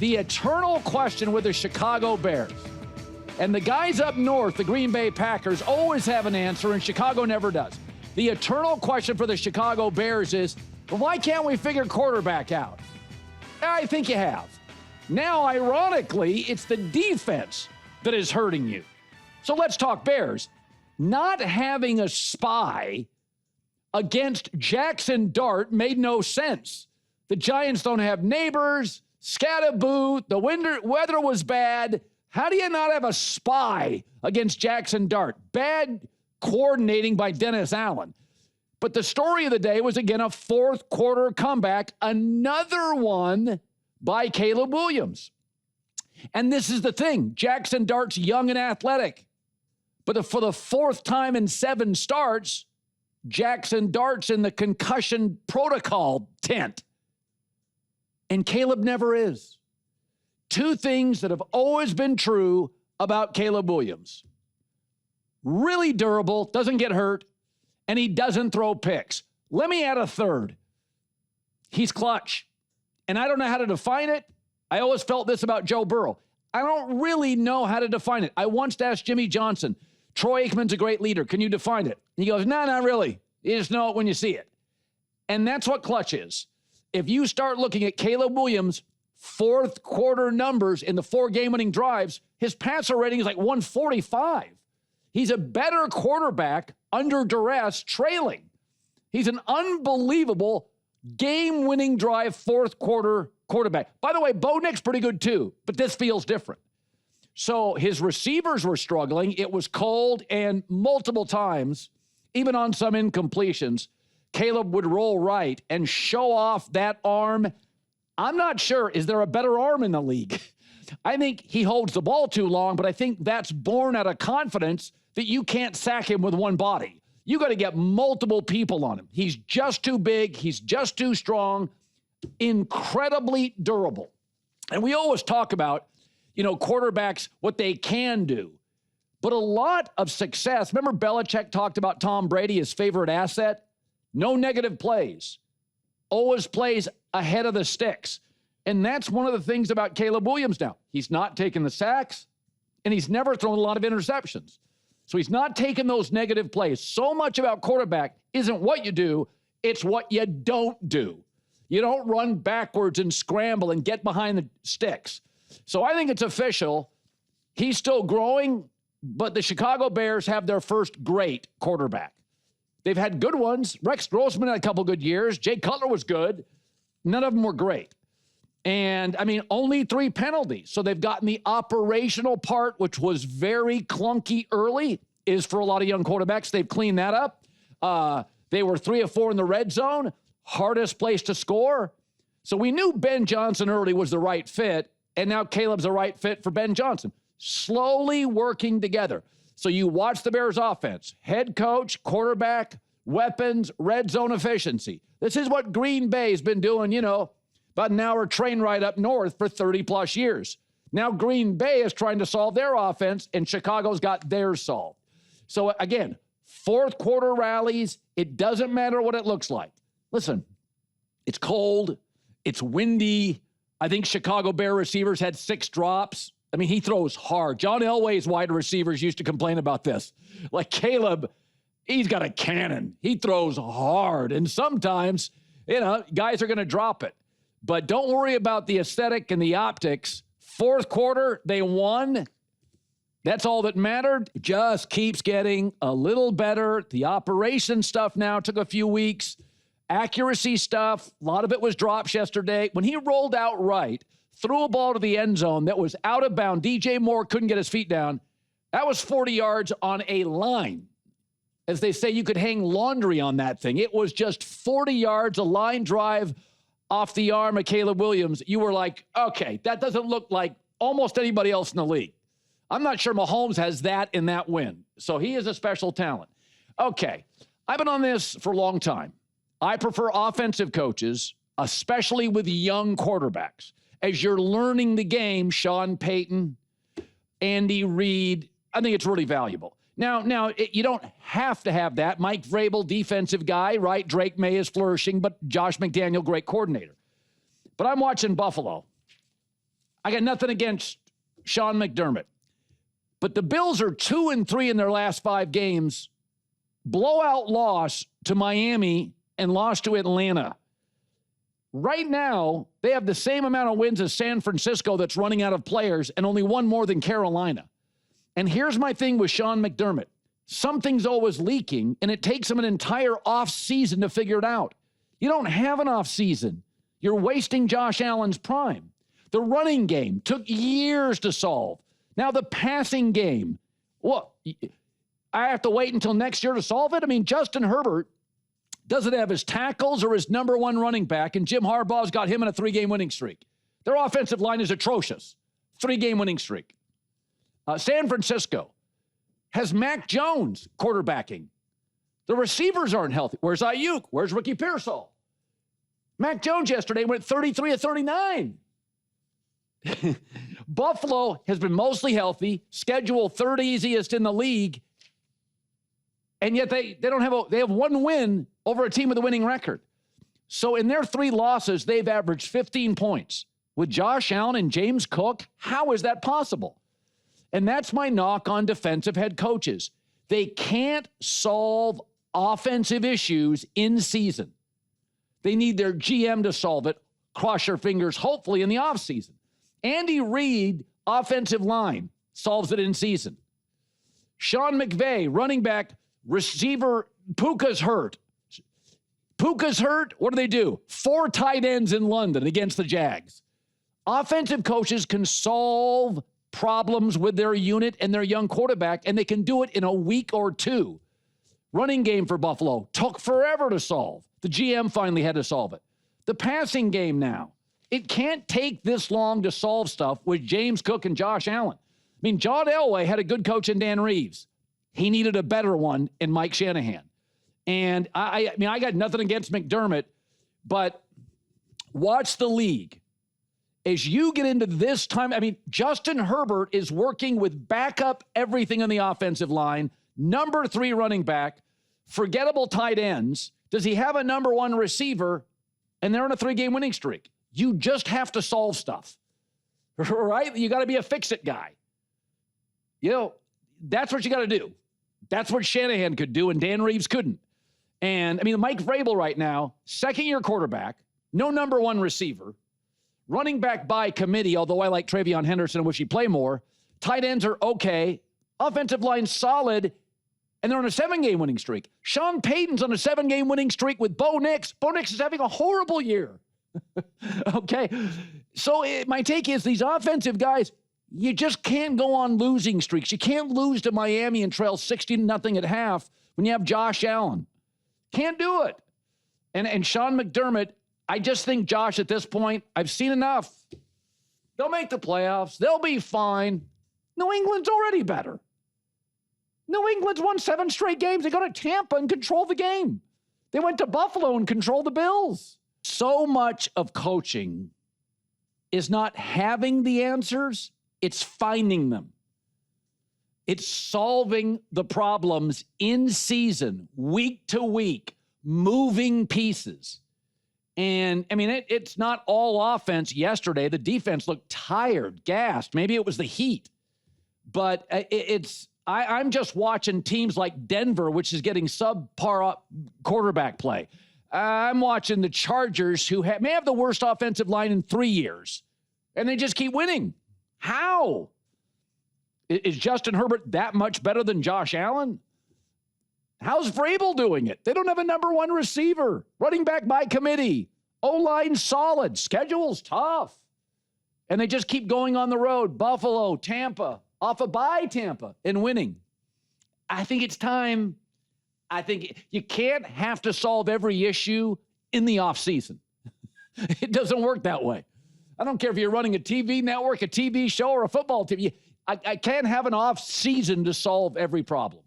the eternal question with the Chicago Bears. And the guys up north, the Green Bay Packers, always have an answer, and Chicago never does. The eternal question for the Chicago Bears is, well, why can't we figure quarterback out? I think you have. Now, ironically, it's the defense that is hurting you. So let's talk Bears. Not having a spy against Jackson Dart made no sense. The Giants don't have neighbors, scatterboo, the weather was bad. How do you not have a spy against Jackson Dart? Bad coordinating by Dennis Allen. But the story of the day was, again, a fourth quarter comeback, another one by Caleb Williams. And this is the thing. Jackson Dart's young and athletic. But for the fourth time in 7 starts, Jackson Dart's in the concussion protocol tent. And Caleb never is. 2 things that have always been true about Caleb Williams. Really durable, doesn't get hurt, and he doesn't throw picks. Let me add a third. He's clutch. And I don't know how to define it. I always felt this about Joe Burrow. I don't really know how to define it. I once asked Jimmy Johnson, Troy Aikman's a great leader. Can you define it? He goes, no, not really. You just know it when you see it. And that's what clutch is. If you start looking at Caleb Williams' fourth quarter numbers in the 4 game-winning drives, his passer rating is like 145. He's a better quarterback under duress, trailing. He's an unbelievable game-winning drive fourth quarter quarterback. By the way, Bo Nick's pretty good too, but this feels different. So his receivers were struggling. It was cold, and multiple times, even on some incompletions, Caleb would roll right and show off that arm. I'm not sure. Is there a better arm in the league? I think he holds the ball too long, but I think that's born out of confidence that you can't sack him with one body. You got to get multiple people on him. He's just too big. He's just too strong. Incredibly durable. And we always talk about, quarterbacks, what they can do. But a lot of success, remember Belichick talked about Tom Brady, his favorite asset? No negative plays. Always plays ahead of the sticks. And that's one of the things about Caleb Williams now. He's not taking the sacks, and he's never thrown a lot of interceptions. So he's not taking those negative plays. So much about quarterback isn't what you do, it's what you don't do. You don't run backwards and scramble and get behind the sticks. So I think it's official. He's still growing, but the Chicago Bears have their first great quarterback. They've had good ones. Rex Grossman had a couple good years. Jay Cutler was good. None of them were great. And, only 3 penalties. So they've gotten the operational part, which was very clunky early, is for a lot of young quarterbacks. They've cleaned that up. They were 3 of 4 in the red zone. Hardest place to score. So we knew Ben Johnson early was the right fit, and now Caleb's the right fit for Ben Johnson. Slowly working together. So you watch the Bears offense, head coach, quarterback, weapons, red zone efficiency. This is what Green Bay's been doing, about an hour train ride up north for 30 plus years. Now Green Bay is trying to solve their offense, and Chicago's got theirs solved. So again, fourth quarter rallies, it doesn't matter what it looks like. Listen, it's cold, it's windy. I think Chicago Bear receivers had 6 drops. He throws hard. John Elway's wide receivers used to complain about this. Like Caleb, he's got a cannon. He throws hard. And sometimes, guys are going to drop it. But don't worry about the aesthetic and the optics. Fourth quarter, they won. That's all that mattered. Just keeps getting a little better. The operation stuff now took a few weeks. Accuracy stuff, a lot of it was drops yesterday. When he rolled out right, threw a ball to the end zone that was out of bounds. DJ Moore couldn't get his feet down. That was 40 yards on a line. As they say, you could hang laundry on that thing. It was just 40 yards, a line drive off the arm of Caleb Williams. You were like, okay, that doesn't look like almost anybody else in the league. I'm not sure Mahomes has that in that win. So he is a special talent. Okay, I've been on this for a long time. I prefer offensive coaches, especially with young quarterbacks. As you're learning the game, Sean Payton, Andy Reid, I think it's really valuable. Now, you don't have to have that. Mike Vrabel, defensive guy, right? Drake May is flourishing, but Josh McDaniel, great coordinator. But I'm watching Buffalo. I got nothing against Sean McDermott. But the Bills are 2-3 in their last 5 games. Blowout loss to Miami and loss to Atlanta. Right now, they have the same amount of wins as San Francisco that's running out of players and only one more than Carolina. And here's my thing with Sean McDermott. Something's always leaking, and it takes him an entire offseason to figure it out. You don't have an offseason. You're wasting Josh Allen's prime. The running game took years to solve. Now the passing game, well, I have to wait until next year to solve it? I mean, Justin Herbert doesn't have his tackles or his number 1 running back, and Jim Harbaugh's got him in a 3-game winning streak. Their offensive line is atrocious. 3-game winning streak. San Francisco has Mac Jones quarterbacking. The receivers aren't healthy. Where's Ayuk? Where's Ricky Pearsall? Mac Jones yesterday went 33 of 39. Buffalo has been mostly healthy, schedule 3rd easiest in the league, and yet they have 1 win over a team with a winning record. So in their 3 losses, they've averaged 15 points. With Josh Allen and James Cook, how is that possible? And that's my knock on defensive head coaches. They can't solve offensive issues in season. They need their GM to solve it. Cross your fingers, hopefully, in the offseason. Andy Reid, offensive line, solves it in season. Sean McVay, running back, receiver, Puka's hurt. Puka's hurt, what do? 4 tight ends in London against the Jags. Offensive coaches can solve problems with their unit and their young quarterback, and they can do it in a week or 2. Running game for Buffalo took forever to solve. The GM finally had to solve it. The passing game now. It can't take this long to solve stuff with James Cook and Josh Allen. I mean, John Elway had a good coach in Dan Reeves. He needed a better one in Mike Shanahan. And I mean, I got nothing against McDermott, but watch the league. As you get into this time, I mean, Justin Herbert is working with backup everything on the offensive line, number 3 running back, forgettable tight ends. Does he have a number 1 receiver? And they're on a 3-game winning streak. You just have to solve stuff, right? You got to be a fix-it guy. You know, that's what you got to do. That's what Shanahan could do, and Dan Reeves couldn't. And, I mean, Mike Vrabel right now, 2nd-year quarterback, no number 1 receiver, running back by committee, although I like Travion Henderson and wish he'd play more. Tight ends are okay. Offensive line solid, and they're on a 7-game winning streak. Sean Payton's on a 7-game winning streak with Bo Nix. Bo Nix is having a horrible year. Okay. So my take is these offensive guys, you just can't go on losing streaks. You can't lose to Miami and trail 60-0 at half when you have Josh Allen. Can't do it. And Sean McDermott, I just think Josh at this point, I've seen enough. They'll make the playoffs. They'll be fine. New England's already better. New England's won 7 straight games. They go to Tampa and control the game. They went to Buffalo and controlled the Bills. So much of coaching is not having the answers, it's finding them. It's solving the problems in season, week to week, moving pieces. And, I mean, it's not all offense yesterday. The defense looked tired, gassed. Maybe it was the heat. But I'm just watching teams like Denver, which is getting subpar quarterback play. I'm watching the Chargers, who may have the worst offensive line in 3 years, and they just keep winning. How? Is Justin Herbert that much better than Josh Allen? How's Vrabel doing it? They don't have a number 1 receiver. Running back by committee. O-line solid. Schedule's tough. And they just keep going on the road. Buffalo, Tampa, off a bye Tampa, and winning. I think it's time. I think you can't have to solve every issue in the offseason. It doesn't work that way. I don't care if you're running a TV network, a TV show, or a football team. I can't have an off season to solve every problem.